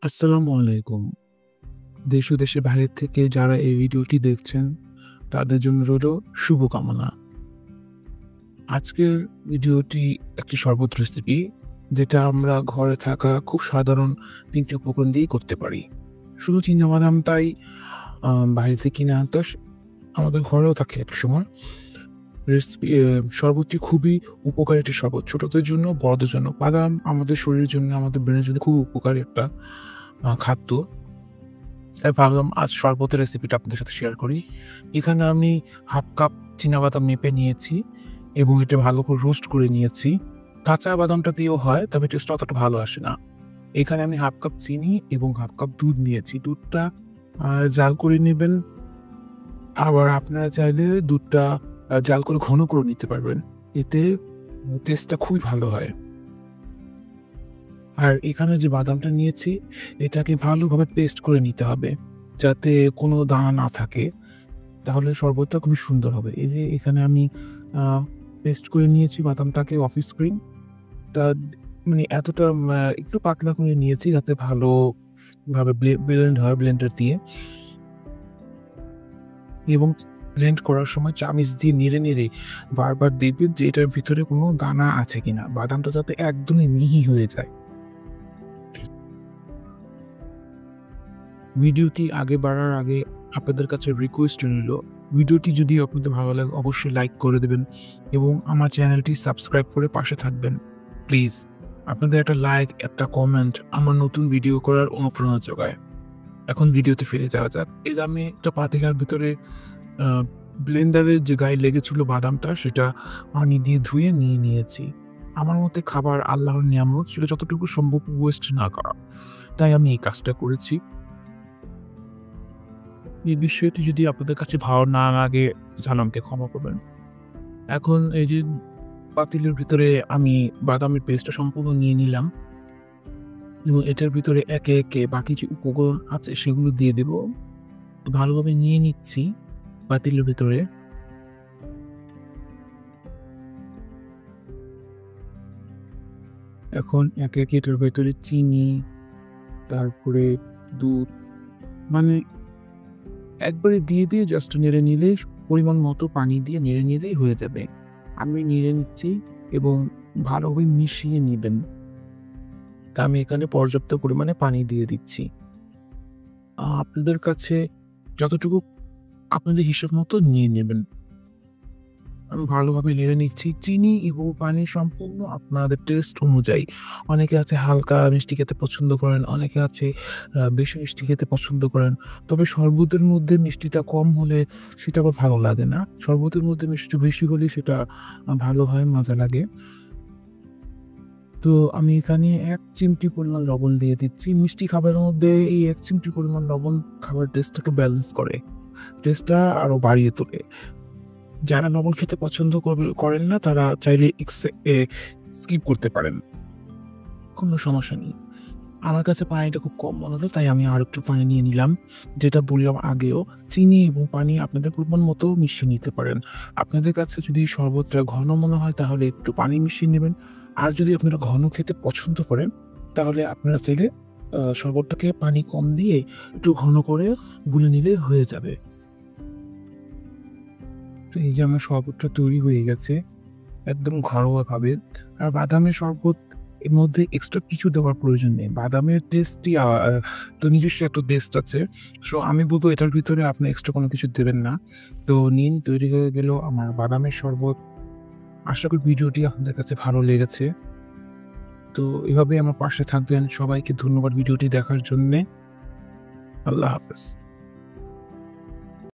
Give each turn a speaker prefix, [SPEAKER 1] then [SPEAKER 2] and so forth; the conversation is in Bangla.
[SPEAKER 1] আসসালামু আলাইকুম। দেশ ও দেশের বাইরে থেকে যারা এই ভিডিওটি দেখছেন, তাদের জন্য রইল শুভকামনা। আজকের ভিডিওটি একটি শরবত রেসিপি, যেটা আমরা ঘরে থাকা খুব সাধারণ ৩ টি উপকরণ দিয়েই করতে পারি। শুধু চিনাবাদামটাই বাইরে থেকে কিনে আনতে আমাদের ঘরেও থাকে একসময়। রেসিপি শরবতটি খুবই উপকারী একটি শরবত। ছোটদের জন্য, বড়দের জন্য। বাদাম আমাদের শরীরের জন্য, আমাদের ব্রেনের জন্য খুব উপকারী একটা খাদ্য। তাই ভাবলাম আজ শরবতের রেসিপিটা আপনাদের সাথে শেয়ার করি। এখানে আমি 1/2 কাপ চিনাবাদাম মেপে নিয়েছি এবং এটা ভালো করে রোস্ট করে নিয়েছি। কাঁচা বাদামটা দিয়েও হয়, তবে টেস্টটা অতটা ভালো আসে না। এখানে আমি 1/2 কাপ চিনি এবং 1/2 কাপ দুধ নিয়েছি। দুধটা জাল করে নেবেন। আবার আপনারা চাইলে দুধটা জাল করে ঘন করে নিতে পারবেন। এতে টেস্টটা খুবই ভালো হয়। আর এখানে যে বাদামটা নিয়েছি, এটাকে ভালোভাবে পেস্ট করে নিতে হবে, যাতে কোনো দানা না থাকে। তাহলে শরবতটা খুবই সুন্দর হবে। এই যে এখানে আমি আ পেস্ট করে নিয়েছি বাদামটাকে অফিস ক্রিম। তা মানে এতটা একটু পাতলা করে নিয়েছি যাতে ভালোভাবে ব্লেন্ড হয় ব্লেন্ডার দিয়ে। এবং ব্লেন্ড করার সময় চামিচ দিয়ে নেড়ে বারবার দেখবেন যে এটার ভিতরে কোনো দানা আছে কিনা। বাদামটা যাতে একদমই মিহি হয়ে যায়। ভিডিওটি আগে বাড়ার আগে আপনাদের কাছে রিকোয়েস্ট রইল, ভিডিওটি যদি আপনাদের ভালো লাগে অবশ্যই লাইক করে দেবেন এবং আমার চ্যানেলটি সাবস্ক্রাইব করে পাশে থাকবেন। প্লিজ, আপনাদের একটা লাইক, একটা কমেন্ট আমার নতুন ভিডিও করার অনুপ্রেরণা যোগায়। এখন ভিডিওতে ফিরে যাওয়া যাক। এই যে আমি একটা পাতিলার ভিতরে আ ব্লেন্ডারের যে গায়ে লেগেছিল বাদামটা, সেটা পানি দিয়ে ধুয়ে নিয়ে নিয়েছি। আমার মতে খাবার আল্লাহর নিয়ামত, সেটা যতটুকু সম্ভব ওয়েস্ট না করা। তাই আমি এই কাজটা করেছি। এই বিষয়টি যদি আপনাদের কাছে ভালো না লাগে, তাহলে আমাকে ক্ষমা করবেন। এখন এই যে পাতিলের ভিতরে আমি বাদামের পেস্টটা সম্পূর্ণ নিয়ে নিলাম এবং এটার ভিতরে একে বাকি যে উপকরণ আছে সেগুলো দিয়ে দেব। ভালোভাবে নিয়ে নিচ্ছি পাতিলের ভিতরে। এখন একে এটার ভেতরে চিনি, তারপরে দুধ, মানে একবারে দিয়ে জাস্ট নেড়ে নিলেই, পরিমাণ মতো পানি দিয়ে নেড়ে নিলেই হয়ে যাবে। আমি নেড়ে নিচ্ছি এবং ভালোভাবে মিশিয়ে নিবেন। তা আমি এখানে পর্যাপ্ত পরিমাণে পানি দিয়ে দিচ্ছি। আপনাদের কাছে যতটুকু আপনাদের হিসাব মতো নিয়ে নেবেন। আমি ভালোভাবে নেড়ে নিচ্ছি। চিনি এবং পানি সম্পূর্ণ আপনাদের টেস্ট অনুযায়ী। অনেকে আছে হালকা মিষ্টি খেতে পছন্দ করেন, অনেকে আছে বেশি মিষ্টি খেতে পছন্দ করেন। তবে শরবতের মধ্যে মিষ্টিটা কম হলে সেটা আবার ভালো লাগে না। শরবতের মধ্যে মিষ্টি বেশি হলে সেটা ভালো হয়, মজা লাগে। তো আমি এখানে ১ চিমটি পরিমাণ লবণ দিয়ে দিচ্ছি। মিষ্টি খাবারের মধ্যে এই ১ চিমটি পরিমাণ লবণ খাবারের টেস্টটাকে ব্যালেন্স করে। টেস্টটা আরো বাড়িয়ে তোলে। যারা লবণ খেতে পছন্দ করেন না, তারা চাইলে স্কিপ করতে পারেন। কোনো সমস্যা নেই। আমার কাছে পানিটা খুব কম মনে হলো, তাই আমি আরেকটু পানি নিয়ে নিলাম। যেটা বললাম আগেও, চিনি এবং পানি আপনাদের পরিমাণ মতো মিশিয়ে নিতে পারেন। আপনাদের কাছে যদি শরবতটা ঘন মনে হয়, তাহলে একটু পানি মিশিয়ে নেবেন। আর যদি আপনারা ঘন খেতে পছন্দ করেন, তাহলে আপনারা চাইলে শরবতটাকে পানি কম দিয়ে একটু ঘন করে গুলে নিলে হয়ে যাবে। তো এই যে আমার শরবতটা তৈরি হয়ে গেছে একদম ঘরোয়াভাবে। আর বাদামের শরবত, এর মধ্যে এক্সট্রা কিছু দেওয়ার প্রয়োজন নেই। বাদামের টেস্টই তো নিজস্ব একটা টেস্ট আছে। সো আমি বলব এটার ভিতরে আপনি এক্সট্রা কোনো কিছু দেবেন না। তো নিন, তৈরি হয়ে গেল আমার বাদামের শরবত। আশা করি ভিডিওটি আপনাদের কাছে ভালো লেগেছে। তো এভাবেই আমার পাশে থাকবেন। সবাইকে ধন্যবাদ ভিডিওটি দেখার জন্যে। আল্লাহ হাফেজ।